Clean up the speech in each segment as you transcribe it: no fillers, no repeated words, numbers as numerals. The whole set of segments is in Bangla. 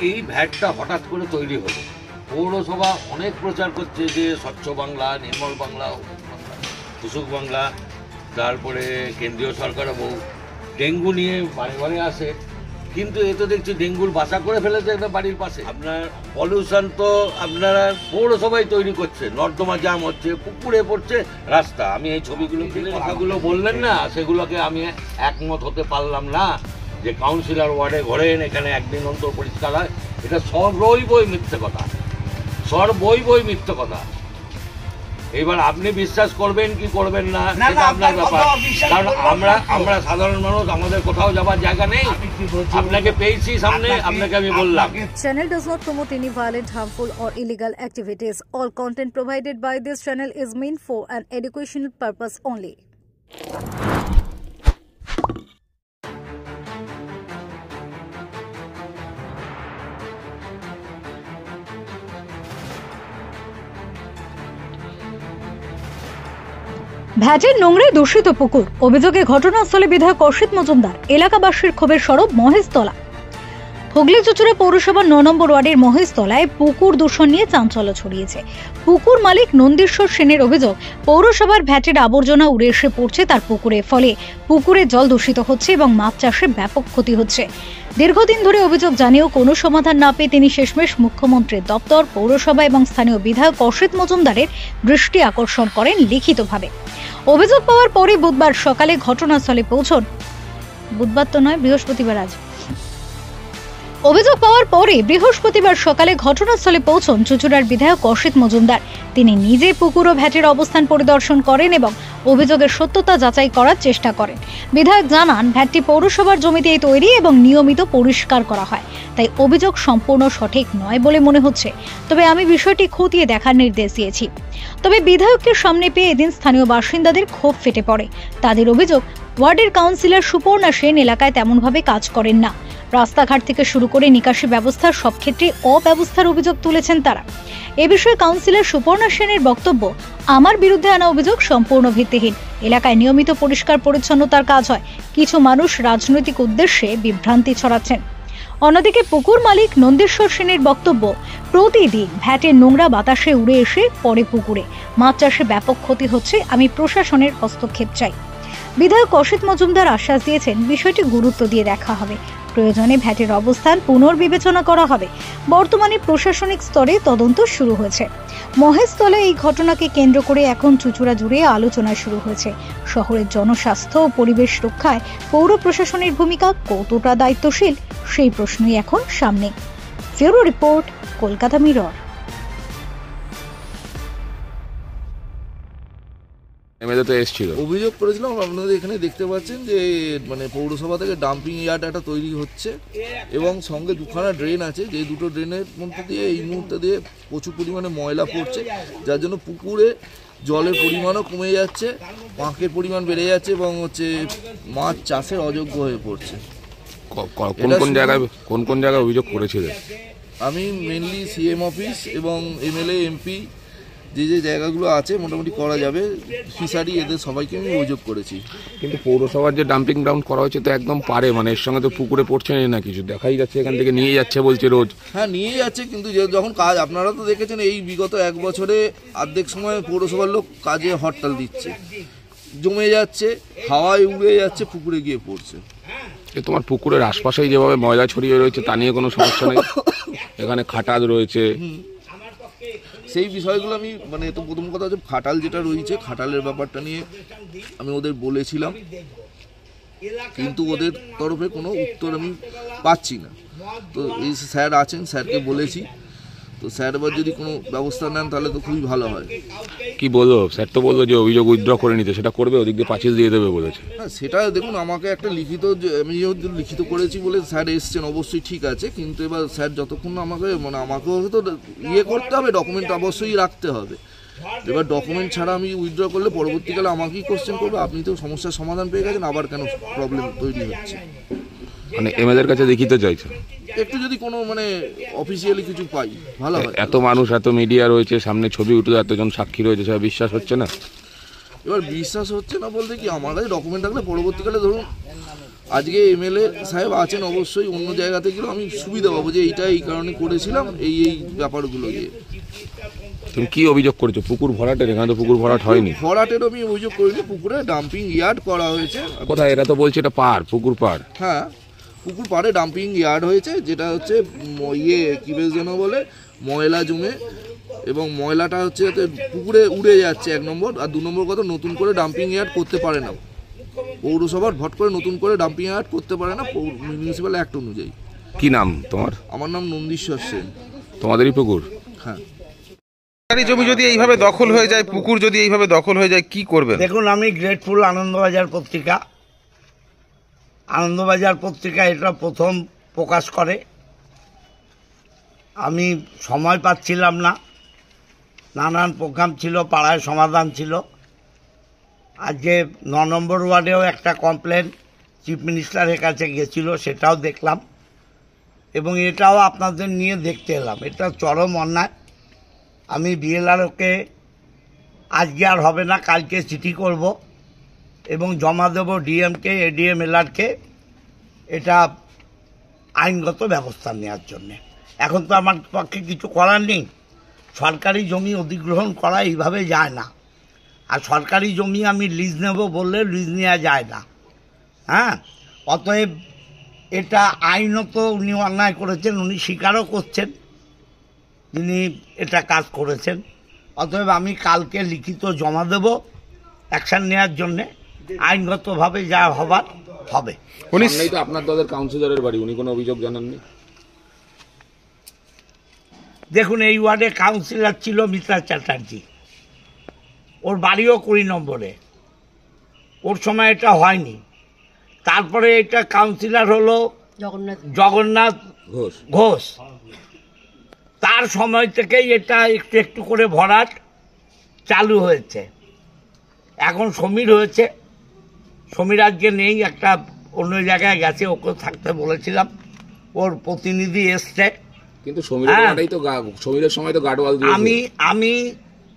এই ভ্যাটটা হঠাৎ করে তৈরি হলো? পৌরসভা অনেক প্রচার করছে যে স্বচ্ছ বাংলা, নির্মল বাংলা, কুসুক বাংলা, তারপরে কেন্দ্রীয় সরকারও বহু ডেঙ্গু নিয়ে বাড়ি বাড়ি আসে, কিন্তু এ তো দেখছি ডেঙ্গুর বাসা করে ফেলেছে একটা বাড়ির পাশে। আপনার পলিউশন তো আপনারা পৌরসভায় তৈরি করছে, নর্দমা জাম হচ্ছে, পুকুরে পড়ছে রাস্তা। আমি এই ছবিগুলো কথাগুলো বললেন না, সেগুলোকে আমি একমত হতে পারলাম না যে কাউন্সিলর ওয়ার্ডে ঘোরেন, এখানে একদিন অন্তর পরিষ্কার হয়। এটা সর্বই মিথ্যে কথা, সর্বই মিথ্যে কথা। এবার আপনি বিশ্বাস করবেন কি করবেন না সেটা আপনার ব্যাপার, কারণ আমরা সাধারণ মানুষ, আমাদের কোথাও যাবার জায়গা নেই। আপনাকে পেয়েছি সামনে, আপনাকে আমি বললাম। Channel does not promote any violent, harmful or illegal activities. All content provided by this channel is meant for an educational purpose only. ভ্যাটের নোংরায় দূষিত পুকুর, অভিযোগে ঘটনাস্থলে বিধায়ক অসিত মজুমদার, এলাকাবাসীর ক্ষোভের সরব মহেশতলা। হুগলি চুঁচুড়া পৌরসভার ৯ নম্বর ওয়ার্ডের মহেশতলায় পুকুর দূষণ নিয়ে চাঞ্চল্য ছড়িয়েছে। পুকুর মালিক নন্দীশ্বর সেনের অভিযোগ, পৌরসভার ভ্যাটের আবর্জনা উড়ে এসে পড়ছে তার পুকুরে, ফলে পুকুরের জল দূষিত হচ্ছে এবং মাছ চাষে ব্যাপক ক্ষতি হচ্ছে। দীর্ঘদিন ধরে অভিযোগ জানিয়েও কোনো সমাধান না পেয়ে তিনি শেষমেশ মুখ্যমন্ত্রীর দপ্তর, পৌরসভা এবং স্থানীয় বিধায়ক অসিত মজুমদারের দৃষ্টি আকর্ষণ করেন লিখিতভাবে। অভিযোগ পাওয়ার পরে বুধবার সকালে ঘটনাস্থলে পৌঁছন, বৃহস্পতিবার সকালে ঘটনাস্থলে পৌঁছন চুঁচুড়ার বিধায়ক অসিত মজুমদার। তিনি নিজে পুকুর ও ভ্যাটের অবস্থান পরিদর্শন করেন এবং অভিযোগের সত্যতা যাচাই করার চেষ্টা করেন। বিধায়ক জানান, ভ্যাটটি পৌরসভার জমিতেই তৈরি এবং নিয়মিত পরিষ্কার করা হয়, তাই অভিযোগ সম্পূর্ণ সঠিক নয় বলে মনে হচ্ছে। তবে আমি বিষয়টি খতিয়ে দেখার নির্দেশ দিয়েছি। তবে বিধায়ককে সামনে পেয়ে এদিন স্থানীয় বাসিন্দাদের ক্ষোভ ফেটে পড়ে। তাদের অভিযোগ, ওয়ার্ডের কাউন্সিলর সুপর্ণা সেন এলাকায় তেমনভাবে কাজ করেন না। রাস্তাঘাট থেকে শুরু করে নিকাশি ব্যবস্থার সব ক্ষেত্রে অব্যবস্থার অভিযোগ তুলেছেন তারা। এ বিষয়ে কাউন্সিলর সুপর্ণা সেনের বক্তব্য, আমার বিরুদ্ধে আনা অভিযোগ সম্পূর্ণ ভিত্তিহীন। এলাকায় নিয়মিত পরিষ্কার পরিচ্ছন্নতার কাজ হয়, কিছু মানুষ রাজনৈতিক উদ্দেশ্যে বিভ্রান্তি ছড়াচ্ছেন। অন্যদিকে পুকুর মালিক নন্দীশ্বর সেনের বক্তব্য, প্রতিদিন ভ্যাটের নোংরা বাতাসে উড়ে এসে পড়ে পুকুরে, মাছ চাষে ব্যাপক ক্ষতি হচ্ছে, আমি প্রশাসনের হস্তক্ষেপ চাই। বিধায়ক অসিত মজুমদার আশ্বাস দিয়েছেন, বিষয়টি গুরুত্ব দিয়ে দেখা হবে, প্রয়োজনে ভ্যাটের অবস্থান পুনর্বিবেচনা করা হবে। বর্তমানে প্রশাসনিক স্তরে তদন্ত শুরু হয়েছে। মহেশতলা এই ঘটনাকে কেন্দ্র করে এখন চুঁচুড়া জুড়ে আলোচনা শুরু হয়েছে। শহরের জনস্বাস্থ্য ও পরিবেশ রক্ষায় পৌর প্রশাসনের ভূমিকা কতটা দায়িত্বশীল, সেই প্রশ্নই এখন সামনে। Bureau report, Kolkata mirror. অভিযোগ করেছিলাম, আপনাদের এখানে দেখতে পাচ্ছেন যে মানে পৌরসভা থেকে ডাম্পিং ইয়ার্ড একটা তৈরি হচ্ছে এবং সঙ্গে দুখানা ড্রেন আছে, যে দুটো ড্রেনের মধ্যে দিয়ে এই মুহূর্তে দিয়ে প্রচুর পরিমাণে ময়লা পড়ছে, যার জন্য পুকুরে জলের পরিমাণও কমে যাচ্ছে, পাঁকের পরিমাণ বেড়ে যাচ্ছে এবং মাছ চাষের অযোগ্য হয়ে পড়ছে। কোন কোন জায়গায় অভিযোগ করেছিলেন? আমি মেনলি সিএম অফিস এবং এমএলএ এমপি যে জায়গাগুলো আছে মোটামুটি করা যাবে, ফিশারি, এদের সবাইকে আমি অভিযোগ করেছি। কিন্তু পৌরসভার যে ডাম্পিং গ্রাউন্ড করা হয়েছে তো একদম পারে, মানে এর সঙ্গে তো পুকুরে পড়ছে না কিছু, দেখাই যাচ্ছে এখান থেকে নিয়ে যাচ্ছে বলছে রোজ। হ্যাঁ, নিয়ে যাচ্ছে, কিন্তু যখন কাজ, আপনারা তো দেখেছেন এই বিগত 1 বছরে অর্ধেক সময় পৌরসভার লোক কাজে হরতাল দিচ্ছে, জমে যাচ্ছে, হাওয়ায় উড়ে যাচ্ছে, পুকুরে গিয়ে পড়ছে। তোমার পুকুরের আশপাশেই যেভাবে ময়লা ছড়িয়ে রয়েছে তা নিয়ে কোনো সমস্যা নেই? এখানে খাটাল রয়েছে, সেই বিষয়গুলো আমি মানে তো প্রথম কথা হচ্ছে খাটাল যেটা রয়েছে, খাটালের ব্যাপারটা নিয়ে আমি ওদের বলেছিলাম, কিন্তু ওদের তরফে কোনো উত্তর আমি পাচ্ছি না। তো এই স্যার আছেন, স্যারকে বলেছি, তো স্যার এবার যদি কোনো ব্যবস্থা নেন তাহলে তো খুবই ভালো হয়। কি বলবো, স্যার তো বললো যে অভিযোগ উইথড্র করে নিতে, সেটা করবে, ওদিক দিয়ে পাঁচিল দিয়ে দেবে বলেছে। হ্যাঁ, সেটা দেখুন, আমাকে একটা লিখিত, আমি যেহেতু লিখিত করেছি বলে স্যার এসছেন, অবশ্যই ঠিক আছে, কিন্তু এবার স্যার যতক্ষণ আমাকেও তো করতে হবে, ডকুমেন্ট অবশ্যই রাখতে হবে। এবার ডকুমেন্ট ছাড়া আমি উইথড্র করলে পরবর্তীকালে আমাকেই কোশ্চেন করবে, আপনি তো সমস্যার সমাধান পেয়ে গেছেন, আবার কেন প্রবলেম তৈরি হচ্ছে। মানে এমএলএর কাছে দেখিতে চাইছে, একটু যদি কোনো মানে অফিসিয়ালি কিছু পাই ভালো হয়। এত মানুষ, এত মিডিয়া রয়েছে, সামনে ছবি উঠে, এতজন সাক্ষী রয়েছে, সেটা বিশ্বাস হচ্ছে না। এবার বিশ্বাস হচ্ছে না বলতে কি, আমার কাছে ডকুমেন্ট থাকলে পরবর্তীকালে ধরুন আজকে এমএলএ সাহেব আছেন, অবশ্যই অন্য জায়গা থেকেও আমি সুবিধা পাবো যে এইটা এই কারণে করেছিলাম, এই ব্যাপারগুলো দিয়ে। তুমি কি অভিযোগ করেছো? পুকুর ভরাটের? এখানে তো পুকুর ভরাট হয়নি। ভরাটের আমি অভিযোগ করিনি, পুকুরে ডাম্পিং ইয়ার্ড করা হয়েছে। কোথায়? এরা তো বলছে এটা পার, পুকুর পার। হ্যাঁ, পুকুর পাড়ে ডাম্পিং ইয়ার্ড হয়েছে, যেটা হচ্ছে কি বেশ যেন বলে ময়লা জমে, এবং ময়লাটা হচ্ছে যাতে পুকুরে উড়ে যাচ্ছে 1 নম্বর, আর 2 নম্বর কথা নতুন করে ডাম্পিং ইয়ার্ড করতে পারে না পৌরসভার, ভট করে নতুন করে ডাম্পিং ইয়ার্ড করতে পারে না মিউনিসিপ্যাল অ্যাক্ট অনুযায়ী। কি নাম তোমার? আমার নাম নন্দীশ্বর সেন। তোমাদেরই পুকুর? হ্যাঁ। সরকারি জমি যদি এইভাবে দখল হয়ে যায়, পুকুর যদি এইভাবে দখল হয়ে যায়, কি করবেন? দেখুন, আমি গ্রেটফুল আনন্দবাজার পত্রিকা এটা প্রথম প্রকাশ করে। আমি সময় পাচ্ছিলাম না, নানান প্রোগ্রাম ছিল, পাড়ায় সমাধান ছিল। আজকে 9 নম্বর ওয়ার্ডেও একটা কমপ্লেন চিফ মিনিস্টারের কাছে গেছিল, সেটাও দেখলাম, এবং এটাও আপনাদের নিয়ে দেখতে এলাম। এটা চরম অন্যায়। আমি বিএলআরওকে আজকে আর হবে না, কালকে চিঠি করব এবং জমা দেব ডিএমকে, এডিএম, এলআরকে, এটা আইনগত ব্যবস্থা নেওয়ার জন্যে। এখন তো আমার পক্ষে কিছু করার নেই। সরকারি জমি অধিগ্রহণ করা এইভাবে যায় না, আর সরকারি জমি আমি লিজ নেব বললে লিজ নেওয়া যায় না। হ্যাঁ, অতএব এটা আইনত উনি অন্যায় করেছেন, উনি স্বীকারও করছেন তিনি এটা কাজ করেছেন। অতএব আমি কালকে লিখিত জমা দেব অ্যাকশন নেওয়ার জন্যে, আইনগতভাবে যা হবার হবে। উনি তো আপনার দলের কাউন্সিলরের বাড়ি, উনি কোনো অভিযোগ জানাননি? দেখুন, এই ওয়ার্ডে কাউন্সিলর ছিল মিত্রা চ্যাটার্জি, ওর বাড়িও 20 নম্বরে, ওর সময় এটা হয়নি। তারপরে এটা কাউন্সিলর হলো জগন্নাথ ঘোষ, তার সময় থেকেই এটা একটু একটু করে ভরাট চালু হয়েছে। এখন সমীর হয়েছে, সমীর আজকে নেই, একটা অন্য জায়গায় গেছে, ওকে থাকতে বলেছিলাম, ওর প্রতিনিধি এসছে। কিন্তু সমীরের সময় তো গার্ডওয়াল দিয়েছে। আমি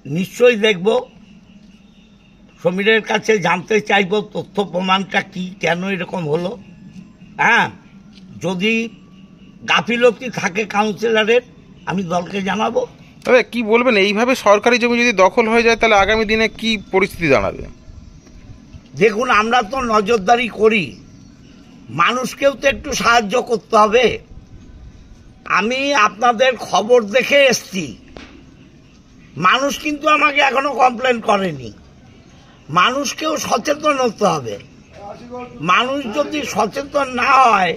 নিশ্চয়ই দেখব, সমীরের কাছে জানতে চাইব তথ্য প্রমাণটা কি, কেন এরকম হলো। হ্যাঁ, যদি গাফিলতি থাকে কাউন্সিলরের, আমি দলকে জানাবো। তবে কি বলবেন, এইভাবে সরকারি জমি যদি দখল হয়ে যায় তাহলে আগামী দিনে কি পরিস্থিতি দাঁড়াবে? দেখুন, আমরা তো নজরদারি করি, মানুষকেও তো একটু সাহায্য করতে হবে। আমি আপনাদের খবর দেখে এসছি, মানুষ কিন্তু আমাকে এখনো কমপ্লেন করেনি। মানুষকেও সচেতন হতে হবে। মানুষ যদি সচেতন না হয়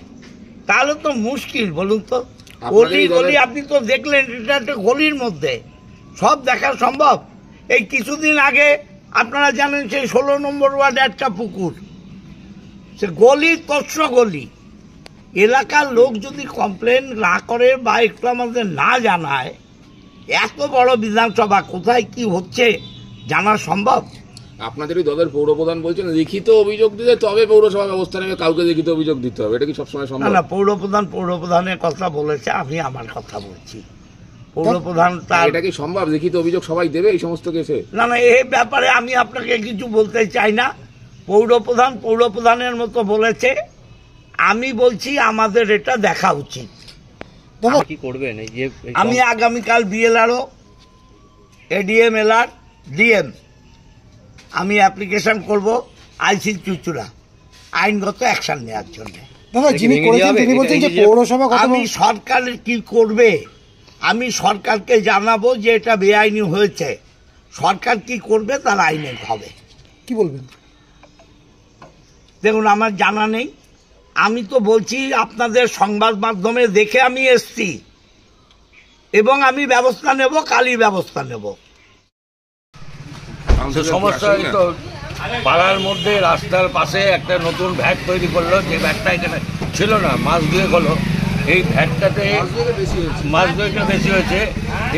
তাহলে তো মুশকিল, বলুন তো। গলি আপনি তো দেখলেন, এটা একটা গলির মধ্যে সব দেখা সম্ভব। এই কিছুদিন আগে আপনারা জানেন সেই 16 নম্বর ওয়ার্ডে একটা পুকুর, সে গলি তৎস গলি। এলাকার লোক যদি কমপ্লেন না করে বা একটু আমাদের না জানায়, এত বড় বিধানসভা কোথায় কি হচ্ছে জানা সম্ভব? আপনাদেরই দলের পৌরপ্রধান বলছেন লিখিত অভিযোগ দিলে তবে পৌরসভা ব্যবস্থা নেবে, কাউকে লিখিত অভিযোগ দিতে হবে, এটা কি সবসময় সম্ভব? না, পৌরপ্রধানের কথা বলেছে, আমি আমার কথা বলছি। পৌরপ্রধান তার, এটা কি সম্ভব? লিখিত অভিযোগ সবাই দেবে এই সমস্ত কেসে? না, এই ব্যাপারে আমি আপনাকে কিছু বলতে চাই না। পৌরপ্রধানের মতো বলেছে, আমি বলছি আমাদের এটা দেখা উচিত। কি করবেন? এই যে আমি আগামীকাল বিএলআরও, এডিএম, এলআর, ডিএম আমি অ্যাপ্লিকেশন করব আইসি চুচুড়া আইনগত অ্যাকশন নেওয়ার জন্য। আমি সরকারের কি করবে, আমি সরকারকে জানাবো যে এটা বেআইনি হয়েছে, সরকার কি করবে তার আইনে হবে। কি বলবেন? দেখুন, আমার জানা নেই, আমি তো বলছি আপনাদের সংবাদ মাধ্যমে দেখে আমি এসছি, এবং আমি ব্যবস্থা নেব, কালই ব্যবস্থা নেব। সমস্যা তো পাড়ার মধ্যে রাস্তার পাশে একটা নতুন ভ্যাট তৈরি করলো, যে ভ্যাটটা এখানে ছিল না, মাস দুয়েক হলো। এই ভ্যাটটাতে মাস দুয়েকটা বেশি হয়েছে।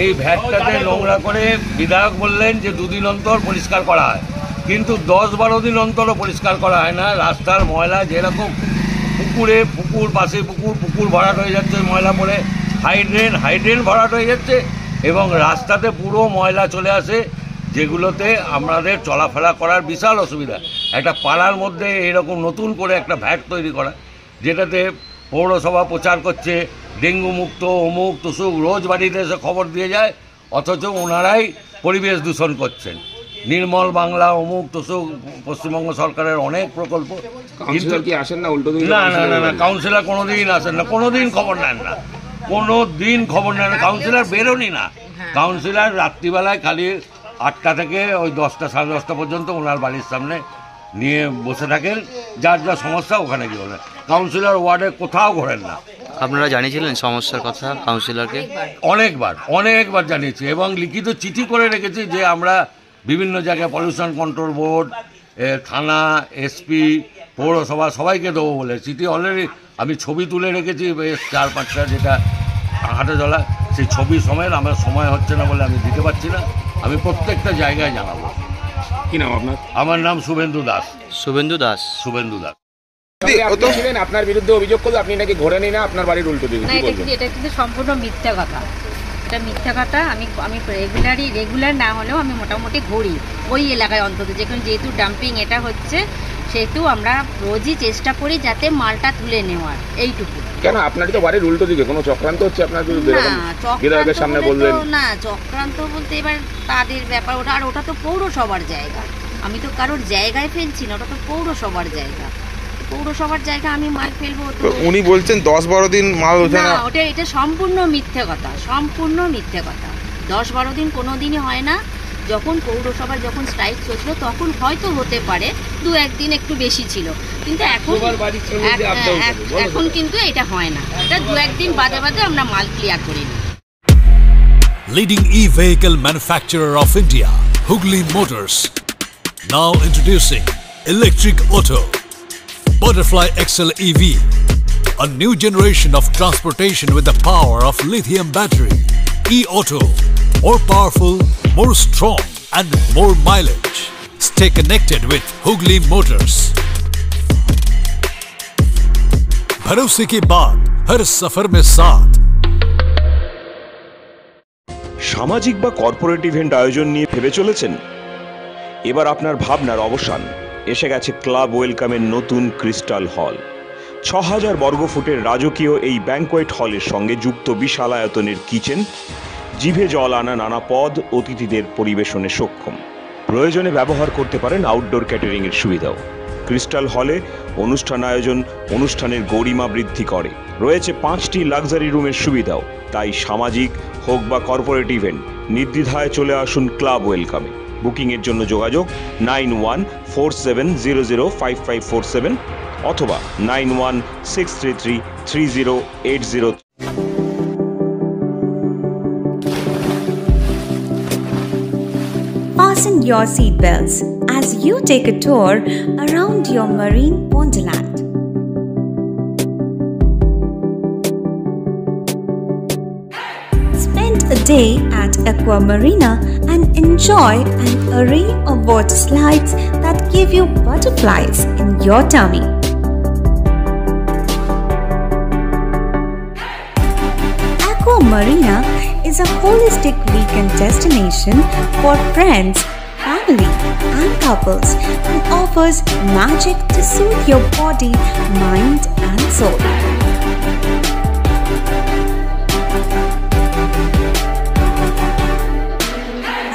এই ভ্যাটটাতে নোংরা করে বিধায়ক বললেন যে 2 দিন অন্তর পরিষ্কার করা হয়, কিন্তু 10-12 দিন অন্তরও পরিষ্কার করা হয় না। রাস্তার ময়লা যেরকম পুকুর পাশে পুকুর ভরাট হয়ে যাচ্ছে ময়লা পড়ে, হাইড্রেন ভরাট হয়ে যাচ্ছে, এবং রাস্তাতে পুরো ময়লা চলে আসে, যেগুলোতে আমাদের চলাফেরা করার বিশাল অসুবিধা। একটা পাড়ার মধ্যে এরকম নতুন করে একটা ভ্যাট তৈরি করা, যেটাতে পৌরসভা প্রচার করছে ডেঙ্গু মুক্ত, অমুক তুসুক, রোজ বাড়িতে এসে খবর দিয়ে যায়, অথচ ওনারাই পরিবেশ দূষণ করছেন। নির্মল বাংলা, অমুক তুসুক, পশ্চিমবঙ্গ সরকারের অনেক প্রকল্প, কিন্তু কি আসেন না উল্টো না না না না কাউন্সিলর কোনোদিন আসেন না, কোনোদিন খবর নেন না, কোনোদিন খবর নেন না। কাউন্সিলর বেরোনি না, কাউন্সিলর রাত্রিবেলায় খালি 8টা থেকে ওই 10টা সাড়ে 10টা পর্যন্ত ওনার বাড়ির সামনে নিয়ে বসে থাকেন, যার যা সমস্যা ওখানে গিয়ে বলেন। কাউন্সিলর ওয়ার্ডে কোথাও ঘোরেন না। আপনারা জানিয়েছিলেন সমস্যার কথা কাউন্সিলরকে? অনেকবার জানিয়েছি এবং লিখিত চিঠি করে রেখেছি যে আমরা বিভিন্ন জায়গায় পলিউশন কন্ট্রোল বোর্ড, থানা, এসপি, পৌরসভা সবাইকে দেবো বলে চিঠি অলরেডি আমি ছবি তুলে রেখেছি বেশ 4-5টা, যেটা হাটে চলা। সেই ছবি সময়ের আমার সময় হচ্ছে না বলে আমি দিতে পারছি না। আমি প্রত্যেকটা জায়গায় জানাবো। কি নাম আপনার? আমার নাম শুভেন্দু দাস। শুভেন্দু দাস। আপনার বিরুদ্ধে অভিযোগ করলে আপনি নাকি ঘোরেনি না, আপনার বাড়ির উল্টো দিকে। না, এটা কিন্তু সম্পূর্ণ মিথ্যা কথা। এটা মিথ্যা কথা। আমি রেগুলার না হলেও আমি মোটামুটি ঘুরি ওই এলাকায়, অন্তত যেহেতু ডাম্পিং এটা হচ্ছে, সেহেতু আমরা রোজই চেষ্টা করি যাতে মালটা তুলে নেওয়ার, এইটুকু। কেন আপনারই তো বাড়ির উল্টো দিকে, কোনো চক্রান্ত হচ্ছে আপনার বিরুদ্ধে? বিধায়কের সামনে বললেন না, চক্রান্ত বলতে এবার তাদের ব্যাপার ওটা, আর ওটা তো পৌরসভার জায়গা। আমি তো কারোর জায়গায় ফেলছি না, ওটা তো পৌরসভার জায়গা। পৌরসভার জায়গা আমি মাল ফেলবো? উনি বলছেন 10-12 দিন মাল ওঠে না। এটা সম্পূর্ণ মিথ্যে কথা, সম্পূর্ণ মিথ্যে কথা। 10-12 দিন কোনোদিনই হয় না। যখন পৌরসভার স্ট্রাইক চলছিল তখন হয়তো হতে পারে 2-1 দিন একটু বেশি ছিল, কিন্তু এখন কিন্তু এটা হয় না। এটা 2-1 দিন বাদে বাদে আমরা মাল ক্লিয়ার করি না। Leading e-vehicle manufacturer of India, Hugli Motors, now introducing electric auto, Butterfly XL EV, a new generation of transportation with the power of lithium battery. E-auto, more powerful, more strong and more mileage. Stay connected with Hugli Motors. भरोसे के बाद हर सफर में साथ। সামাজিক বা কর্পোরেট ইভেন্ট আয়োজন নিয়ে ভেবে চলেছেন? এবার আপনার ভাবনার অবসান। এসে গেছে ক্লাব ওয়েলকামের নতুন ক্রিস্টাল হল। 6000 বর্গফুটের রাজকীয় এই ব্যাংকোয়েট হলের সঙ্গে যুক্ত বিশাল আয়তনের কিচেন, জিভে জল আনা নানা পদ অতিথিদের পরিবেশনে সক্ষম। প্রয়োজনে ব্যবহার করতে পারেন আউটডোর ক্যাটারিং এর সুবিধাও। ক্রিস্টাল হলে অনুষ্ঠান আয়োজন অনুষ্ঠানের গরিমা বৃদ্ধি করে। রয়েছে 5টি লাক্সারি রুমের সুবিধাও। তাই সামাজিক হোক বা কর্পোরেট ইভেন্ট, নির্দ্বিধায় চলে আসুন ক্লাব ওয়েলকামে। বুকিংয়ের জন্য যোগাযোগ 9147005547 অথবা 9163333080। Fasten your seatbelts as you take a tour around your marine wonderland. Spend a day at Aqua Marina and enjoy an array of water slides that give you butterflies in your tummy. Aqua Marina is a holistic weekend destination for friends, family and couples and offers magic to soothe your body, mind and soul.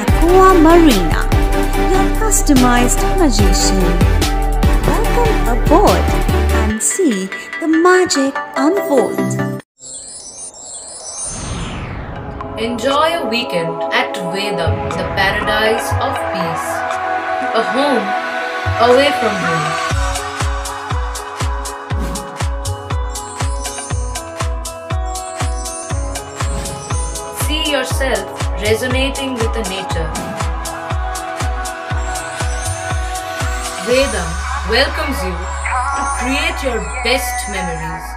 Aqua Marina, your customized magician. Welcome aboard and see the magic unfold. Enjoy a weekend at Vedam, the paradise of peace. A home away from home. See yourself resonating with the nature. Vedam welcomes you to create your best memories.